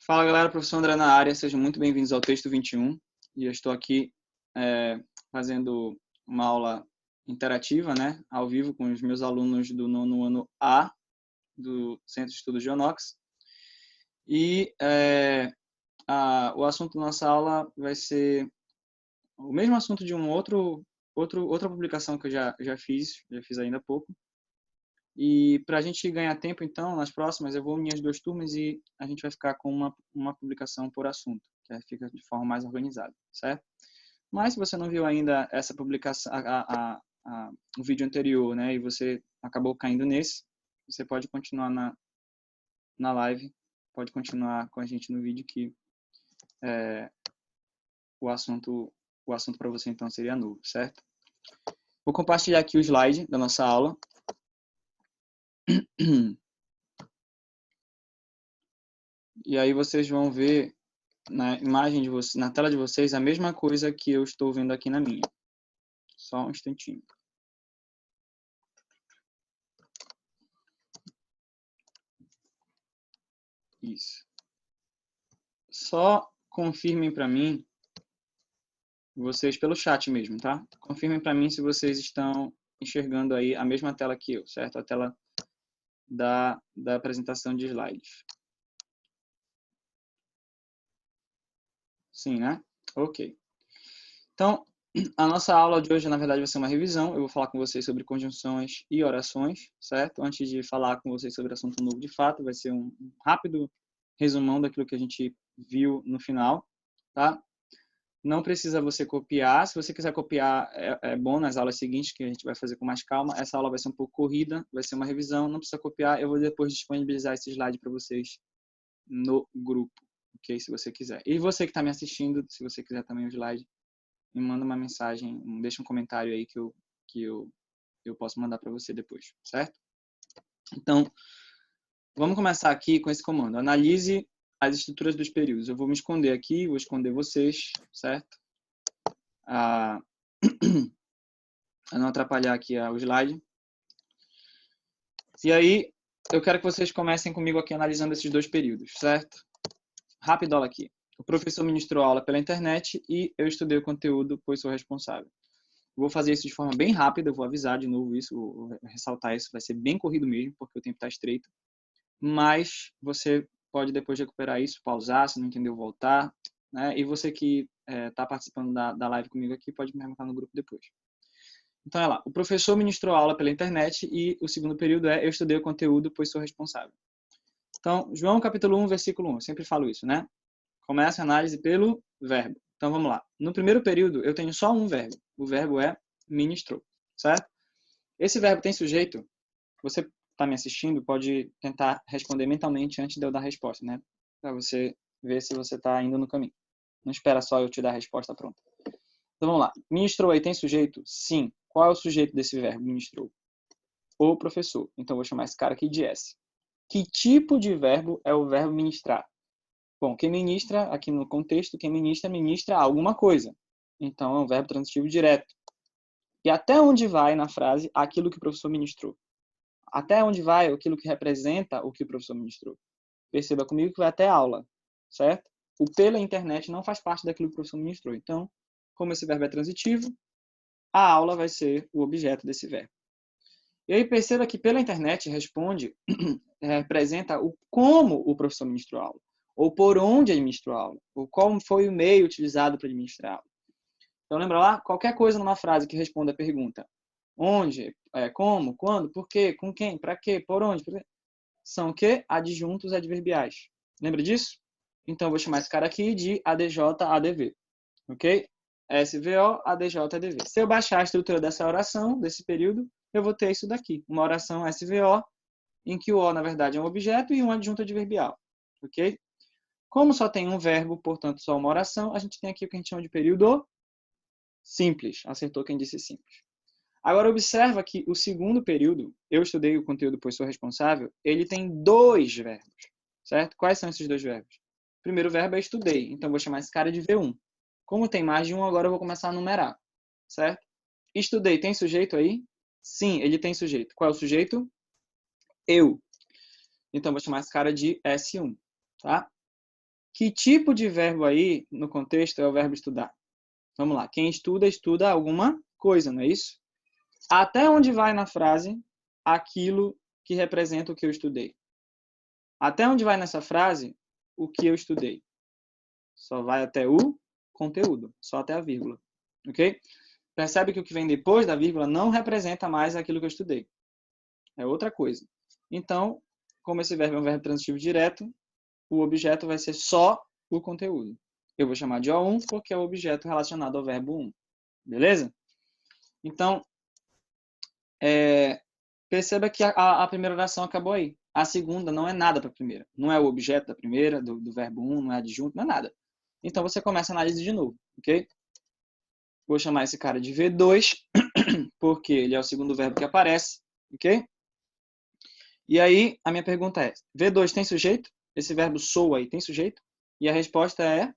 Fala galera, professor André na área, sejam muito bem-vindos ao Texto 21. E eu estou aqui fazendo uma aula interativa, né, ao vivo com os meus alunos do nono ano A do Centro de Estudos Geonox. E o assunto da nossa aula vai ser o mesmo assunto de outra publicação que eu já fiz ainda há pouco. E para a gente ganhar tempo, então, nas próximas, eu vou unir as duas turmas e a gente vai ficar com uma publicação por assunto, que aí fica de forma mais organizada, certo? Mas se você não viu ainda essa publicação, o vídeo anterior, né, e você acabou caindo nesse, você pode continuar na live, pode continuar com a gente no vídeo que o assunto para você, então, seria novo, certo? Vou compartilhar aqui o slide da nossa aula. E aí vocês vão ver na imagem de vocês, na tela de vocês, a mesma coisa que eu estou vendo aqui na minha. Só um instantinho. Isso. Só confirmem para mim, vocês pelo chat mesmo, tá? Confirmem para mim se vocês estão enxergando aí a mesma tela que eu, certo? A tela da apresentação de slides. Sim, né? Ok. Então, a nossa aula de hoje, na verdade, vai ser uma revisão. Eu vou falar com vocês sobre conjunções e orações, certo? Antes de falar com vocês sobre assunto novo de fato, vai ser um rápido resumão daquilo que a gente viu no final, tá? Não precisa você copiar. Se você quiser copiar, é bom nas aulas seguintes, que a gente vai fazer com mais calma. Essa aula vai ser um pouco corrida, vai ser uma revisão, não precisa copiar. Eu vou depois disponibilizar esse slide para vocês no grupo, ok? Se você quiser. E você que está me assistindo, se você quiser também o slide, me manda uma mensagem, deixa um comentário aí que eu posso mandar para você depois, certo? Então, vamos começar aqui com esse comando. Analise as estruturas dos períodos. Eu vou me esconder aqui, vou esconder vocês, certo? A não atrapalhar aqui o slide. E aí, eu quero que vocês comecem comigo aqui analisando esses dois períodos, certo? Rapidola aqui. O professor ministrou aula pela internet e eu estudei o conteúdo, pois sou responsável. Vou fazer isso de forma bem rápida, eu vou avisar de novo isso, vou ressaltar isso, vai ser bem corrido mesmo, porque o tempo está estreito. Mas você pode depois recuperar isso, pausar, se não entendeu, voltar. Né? E você que está participando da live comigo aqui, pode me marcar no grupo depois. Então, olha lá, o professor ministrou aula pela internet e o segundo período eu estudei o conteúdo, pois sou responsável. Então, João capítulo 1, versículo 1, eu sempre falo isso, né? Começa a análise pelo verbo. Então, vamos lá. No primeiro período, eu tenho só um verbo. O verbo é ministrou, certo? Esse verbo tem sujeito? Você está me assistindo, pode tentar responder mentalmente antes de eu dar a resposta, né? Para você ver se você está indo no caminho. Não espera só eu te dar a resposta pronta. Então, vamos lá. Ministrou aí tem sujeito? Sim. Qual é o sujeito desse verbo, ministrou? O professor. Então, vou chamar esse cara aqui de S. Que tipo de verbo é o verbo ministrar? Bom, quem ministra, aqui no contexto, quem ministra alguma coisa. Então, é um verbo transitivo direto. E até onde vai na frase aquilo que o professor ministrou? Até onde vai aquilo que representa o que o professor ministrou? Perceba comigo que vai até a aula, certo? O pela internet não faz parte daquilo que o professor ministrou. Então, como esse verbo é transitivo, a aula vai ser o objeto desse verbo. E aí perceba que pela internet representa o como o professor ministrou a aula, ou por onde ele ministrou a aula, ou qual foi o meio utilizado para administrar a aula. Então lembra lá, qualquer coisa numa frase que responda a pergunta onde, como, quando, por quê, com quem, para quê, por onde, são o quê? Adjuntos adverbiais. Lembra disso? Então eu vou chamar esse cara aqui de ADJ, ADV. Ok? SVO, ADJ, ADV. Se eu baixar a estrutura dessa oração, desse período, eu vou ter isso daqui. Uma oração SVO, em que o O, na verdade, é um objeto e um adjunto adverbial. Ok? Como só tem um verbo, portanto, só uma oração, a gente tem aqui o que a gente chama de período simples. Acertou quem disse simples. Agora, observa que o segundo período, eu estudei o conteúdo, pois sou responsável, ele tem dois verbos. Certo? Quais são esses dois verbos? O primeiro verbo é estudei, então vou chamar esse cara de V1. Como tem mais de um, agora eu vou começar a numerar. Certo? Estudei, tem sujeito aí? Sim, ele tem sujeito. Qual é o sujeito? Eu. Então, vou chamar esse cara de S1. Tá? Que tipo de verbo aí, no contexto, é o verbo estudar? Vamos lá. Quem estuda, estuda alguma coisa, não é isso? Até onde vai na frase aquilo que representa o que eu estudei? Até onde vai nessa frase o que eu estudei? Só vai até o conteúdo, só até a vírgula. Ok? Percebe que o que vem depois da vírgula não representa mais aquilo que eu estudei. É outra coisa. Então, como esse verbo é um verbo transitivo direto, o objeto vai ser só o conteúdo. Eu vou chamar de O1 porque é o objeto relacionado ao verbo 1. Beleza? Então, perceba que a primeira oração acabou aí. A segunda não é nada para a primeira. Não é o objeto da primeira, do verbo 1, não é adjunto, não é nada. Então, você começa a análise de novo, ok? Vou chamar esse cara de V2, porque ele é o segundo verbo que aparece, ok? E aí, a minha pergunta é, V2 tem sujeito? Esse verbo sou aí tem sujeito? E a resposta é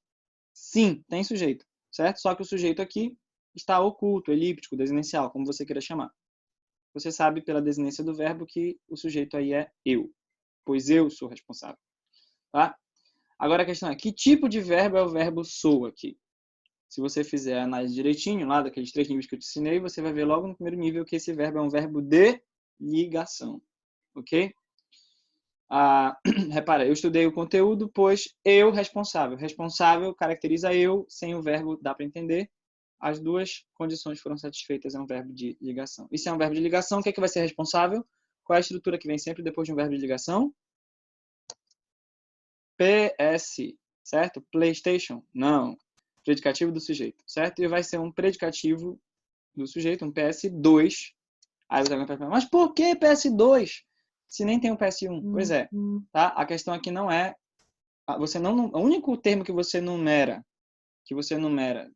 sim, tem sujeito, certo? Só que o sujeito aqui está oculto, elíptico, desinencial, como você queira chamar. Você sabe pela desinência do verbo que o sujeito aí é eu, pois eu sou responsável, tá? Agora a questão é, que tipo de verbo é o verbo sou aqui? Se você fizer a análise direitinho, lá daqueles 3 níveis que eu te ensinei, você vai ver logo no primeiro nível que esse verbo é um verbo de ligação, ok? Repara, eu estudei o conteúdo, pois eu responsável. Responsável caracteriza eu, sem o verbo dá para entender. As duas condições foram satisfeitas, é um verbo de ligação. E se é um verbo de ligação, o que é que vai ser responsável? Qual é a estrutura que vem sempre depois de um verbo de ligação? PS, certo? PlayStation? Não. Predicativo do sujeito, certo? E vai ser um predicativo do sujeito, um PS2. Aí você vai perguntar, mas por que PS2? Se nem tem um PS1. Pois é, tá? A questão aqui não é você não, o único termo que você numera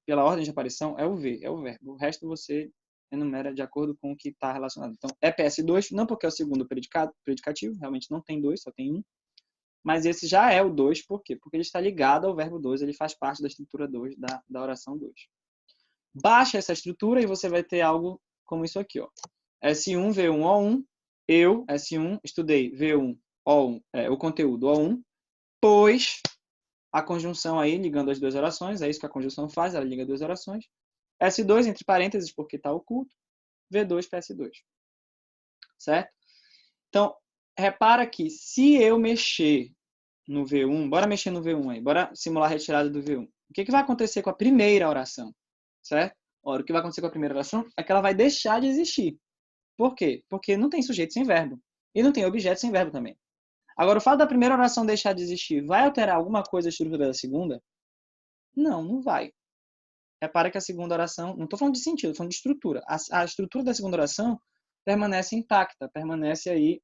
pela ordem de aparição é o V, é o verbo. O resto você enumera de acordo com o que está relacionado. Então, é PS2, não porque é o segundo predicativo, realmente não tem dois, só tem um. Mas esse já é o 2, por quê? Porque ele está ligado ao verbo 2, ele faz parte da estrutura 2 da oração 2. Baixa essa estrutura e você vai ter algo como isso aqui, ó. S1, V1, O1. Eu, S1, estudei V1, O1, o conteúdo O1, pois a conjunção aí, ligando as duas orações, é isso que a conjunção faz, ela liga duas orações. S2, entre parênteses, porque está oculto. V2, PS2. Certo? Então, repara que se eu mexer no V1, bora mexer no V1 aí, bora simular a retirada do V1. O que vai acontecer com a primeira oração? Certo? Ora, o que vai acontecer com a primeira oração é que ela vai deixar de existir. Por quê? Porque não tem sujeito sem verbo. E não tem objeto sem verbo também. Agora, o fato da primeira oração deixar de existir vai alterar alguma coisa a estrutura da segunda? Não, não vai. Repara que a segunda oração, não estou falando de sentido, estou falando de estrutura. A estrutura da segunda oração permanece intacta, permanece aí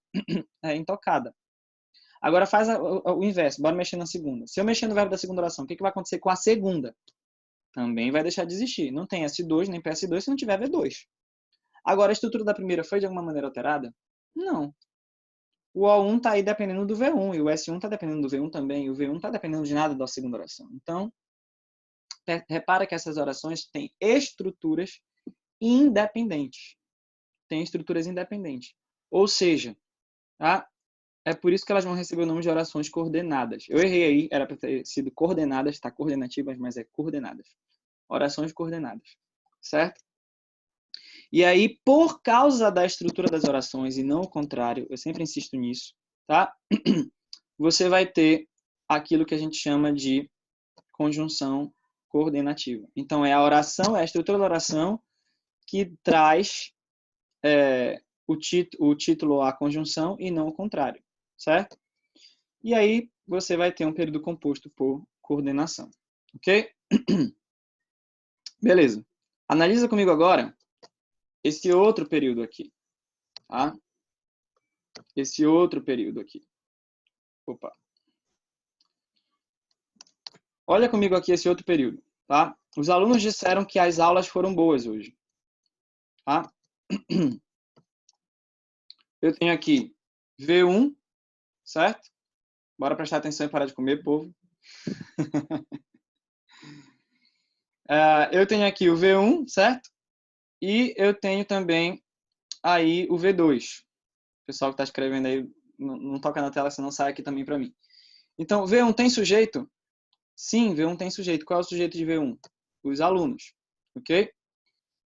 intocada. Agora faz o inverso, bora mexer na segunda. Se eu mexer no verbo da segunda oração, o que vai acontecer com a segunda? Também vai deixar de existir. Não tem S2 nem PS2 se não tiver V2. Agora, a estrutura da primeira foi de alguma maneira alterada? Não. O O1 está aí dependendo do V1, e o S1 está dependendo do V1 também, e o V1 está dependendo de nada da segunda oração. Então, repara que essas orações têm estruturas independentes. Tem estruturas independentes. Ou seja, tá? É por isso que elas vão receber o nome de orações coordenadas. Eu errei aí, era para ter sido coordenadas, tá? Coordenativas, mas é coordenadas. Orações coordenadas, certo? E aí, por causa da estrutura das orações e não o contrário, eu sempre insisto nisso, tá? Você vai ter aquilo que a gente chama de conjunção coordenativa. Então, é a oração, é a estrutura da oração que traz o título à conjunção e não o contrário, certo? E aí, você vai ter um período composto por coordenação, ok? Beleza. Analisa comigo agora esse outro período aqui, tá? Esse outro período aqui. Opa. Olha comigo aqui esse outro período, tá? Os alunos disseram que as aulas foram boas hoje, tá? Eu tenho aqui V1, certo? Bora prestar atenção e parar de comer, povo. Eu tenho aqui o V1, certo? E eu tenho também aí o V2. O pessoal que está escrevendo aí, não toca na tela, senão sai aqui também para mim. Então, V1 tem sujeito? Sim, V1 tem sujeito. Qual é o sujeito de V1? Os alunos, ok?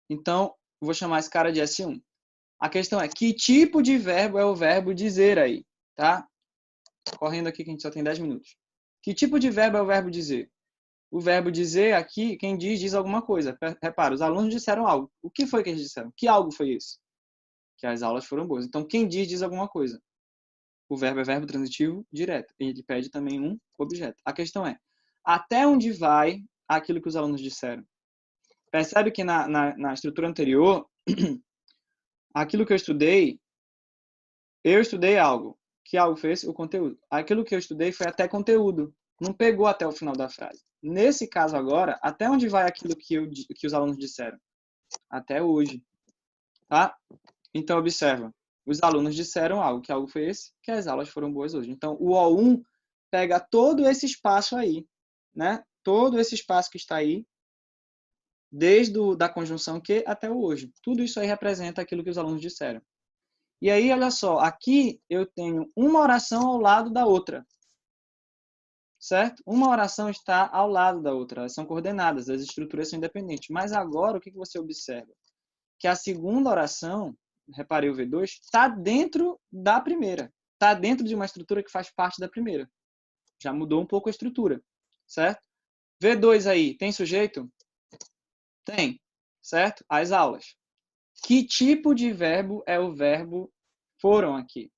Então, vou chamar esse cara de S1. A questão é, que tipo de verbo é o verbo dizer aí, tá? Correndo aqui que a gente só tem 10 minutos. Que tipo de verbo é o verbo dizer? O verbo dizer aqui, quem diz alguma coisa. Repara, os alunos disseram algo. O que foi que eles disseram? Que algo foi esse? Que as aulas foram boas. Então, quem diz alguma coisa. O verbo é verbo transitivo direto. Ele pede também um objeto. A questão é, até onde vai aquilo que os alunos disseram? Percebe que na estrutura anterior, aquilo que eu estudei algo. Que algo foi esse? O conteúdo. Aquilo que eu estudei foi até conteúdo. Não pegou até o final da frase. Nesse caso agora, até onde vai aquilo que os alunos disseram? Até hoje. Tá? Então, observa. Os alunos disseram algo. Que algo foi esse? Que as aulas foram boas hoje. Então, o O1 pega todo esse espaço aí. Né? Todo esse espaço que está aí, desde da conjunção que até o hoje. Tudo isso aí representa aquilo que os alunos disseram. E aí, olha só, aqui eu tenho uma oração ao lado da outra. Certo? Uma oração está ao lado da outra. Elas são coordenadas, as estruturas são independentes. Mas agora, o que você observa? Que a segunda oração, reparei o V2, está dentro da primeira. Está dentro de uma estrutura que faz parte da primeira. Já mudou um pouco a estrutura. Certo? V2 aí, tem sujeito? Tem. Certo? As aulas. Que tipo de verbo é o verbo foram aqui?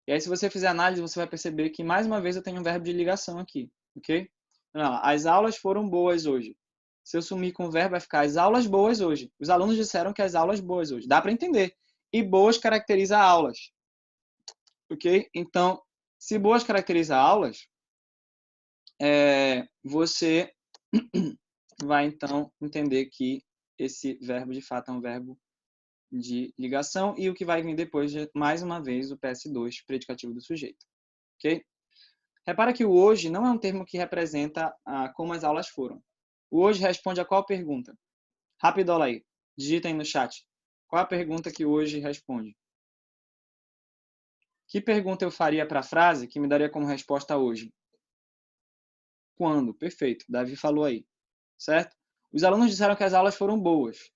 E aí, se você fizer análise, você vai perceber que, mais uma vez, eu tenho um verbo de ligação aqui, ok? Então, as aulas foram boas hoje. Se eu sumir com o verbo, vai ficar as aulas boas hoje. Os alunos disseram que as aulas boas hoje. Dá para entender. E boas caracteriza aulas, ok? Então, se boas caracteriza aulas, você vai, então, entender que esse verbo, de fato, é um verbo de ligação, e o que vai vir depois, mais uma vez, o PS2, predicativo do sujeito. Ok? Repara que o hoje não é um termo que representa como as aulas foram. O hoje responde a qual pergunta? Rapidola aí. Digita aí no chat. Qual a pergunta que hoje responde? Que pergunta eu faria para a frase que me daria como resposta hoje? Quando? Perfeito. Davi falou aí. Certo? Os alunos disseram que as aulas foram boas.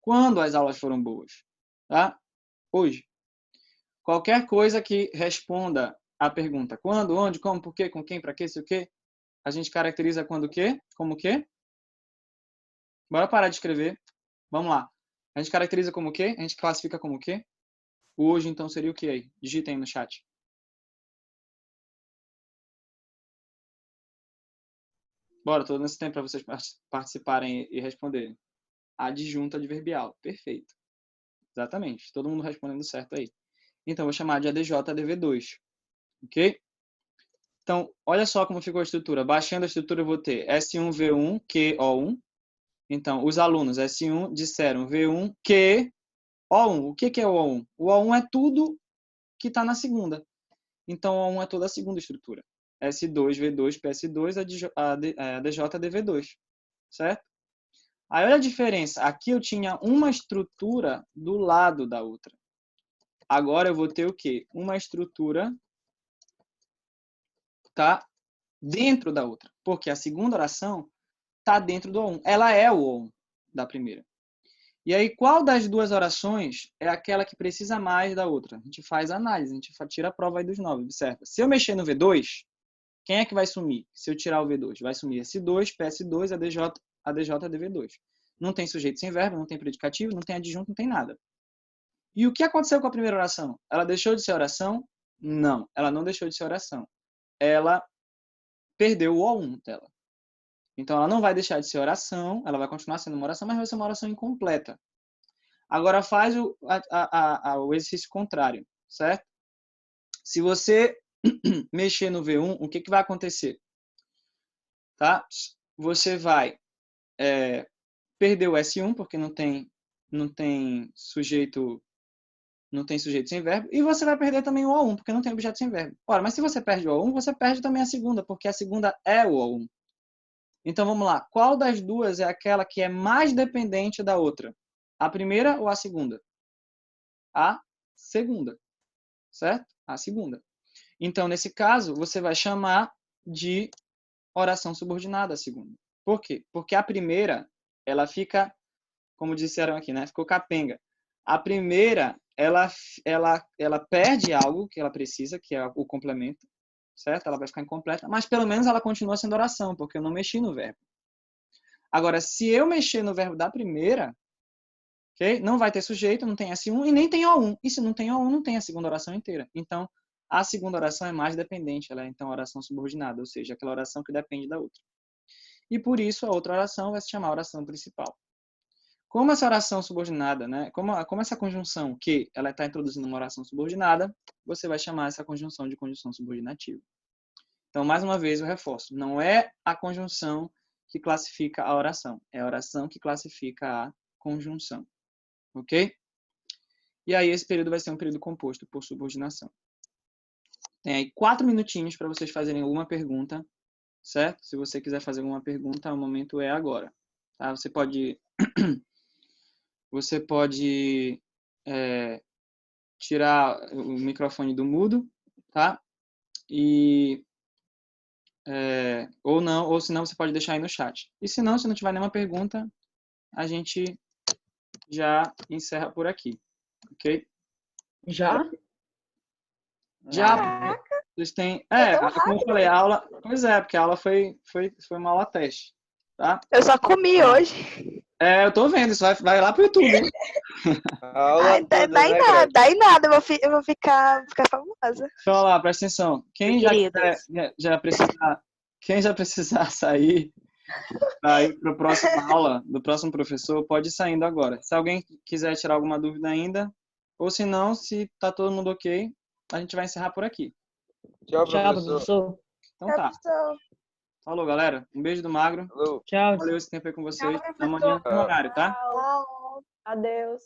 Quando as aulas foram boas? Tá? Hoje. Qualquer coisa que responda a pergunta quando, onde, como, por quê, com quem, para quê, sei o quê, a gente caracteriza quando o quê? Como o quê? Bora parar de escrever. Vamos lá. A gente caracteriza como o quê? A gente classifica como o quê? O hoje, então, seria o quê aí? Digitem aí no chat. Bora, tô dando esse tempo para vocês participarem e responderem. Adjunto adverbial. Perfeito. Exatamente. Todo mundo respondendo certo aí. Então, vou chamar de ADJ ADV2. Ok? Então, olha só como ficou a estrutura. Baixando a estrutura, eu vou ter S1V1 QO1. Então, os alunos S1 disseram V1 que O1. O que é o O1? O O1 é tudo que está na segunda. Então, O1 é toda a segunda estrutura. S2, V2, PS2, ADJ, DV2. Certo? Aí, olha a diferença. Aqui eu tinha uma estrutura do lado da outra. Agora eu vou ter o quê? Uma estrutura tá dentro da outra. Porque a segunda oração está dentro do O1. Ela é o O1 da primeira. E aí, qual das duas orações é aquela que precisa mais da outra? A gente faz a análise, a gente tira a prova aí dos 9, observa. Se eu mexer no V2, quem é que vai sumir? Se eu tirar o V2, vai sumir S2, PS2, ADJ, DV2. Não tem sujeito sem verbo, não tem predicativo, não tem adjunto, não tem nada. E o que aconteceu com a primeira oração? Ela deixou de ser oração? Não, ela não deixou de ser oração. Ela perdeu o O1 dela. Então, ela não vai deixar de ser oração, ela vai continuar sendo uma oração, mas vai ser uma oração incompleta. Agora, faz o exercício contrário, certo? Se você mexer no V1, o que vai acontecer? Tá? Você vai perder o S1, porque não tem sujeito sem verbo, e você vai perder também o O1, porque não tem objeto sem verbo. Ora, mas se você perde o O1, você perde também a segunda, porque a segunda é o O1. Então, vamos lá. Qual das duas é aquela que é mais dependente da outra? A primeira ou a segunda? A segunda, certo? A segunda. Então, nesse caso, você vai chamar de oração subordinada a segunda. Por quê? Porque a primeira, ela fica, como disseram aqui, né? Ficou capenga. A primeira, ela perde algo que ela precisa, que é o complemento, certo? Ela vai ficar incompleta, mas pelo menos ela continua sendo oração, porque eu não mexi no verbo. Agora, se eu mexer no verbo da primeira, ok? Não vai ter sujeito, não tem S1 e nem tem O1. E se não tem O1, não tem a segunda oração inteira. Então, a segunda oração é mais dependente, ela é então oração subordinada, ou seja, aquela oração que depende da outra. E por isso a outra oração vai se chamar oração principal. Como essa oração subordinada, né? Como essa conjunção que ela está introduzindo uma oração subordinada, você vai chamar essa conjunção de conjunção subordinativa. Então, mais uma vez, eu reforço. Não é a conjunção que classifica a oração. É a oração que classifica a conjunção. Ok? E aí, esse período vai ser um período composto por subordinação. Tem aí 4 minutinhos para vocês fazerem alguma pergunta, certo? Se você quiser fazer alguma pergunta, o momento é agora. Tá? Você pode tirar o microfone do mudo, tá? Ou não, ou senão você pode deixar aí no chat. E se não tiver nenhuma pergunta, a gente já encerra por aqui, ok? Já? Já, Caraca, vocês têm... tão como eu falei, a aula... Pois é, porque a aula foi uma aula teste, tá? eu só comi hoje. Eu tô vendo, isso vai lá pro YouTube, hein? Ai, dá em nada, dá em nada, eu vou ficar famosa. Então, lá, presta atenção. Quem já precisar sair para a próxima aula, do próximo professor, pode ir saindo agora. Se alguém quiser tirar alguma dúvida ainda, ou se não, se tá todo mundo ok, a gente vai encerrar por aqui. Tchau, professor. Então tá. Falou, galera. Um beijo do Magro. Falou. Tchau. Valeu esse tempo aí com vocês. Amanhã no horário, tá? Adeus.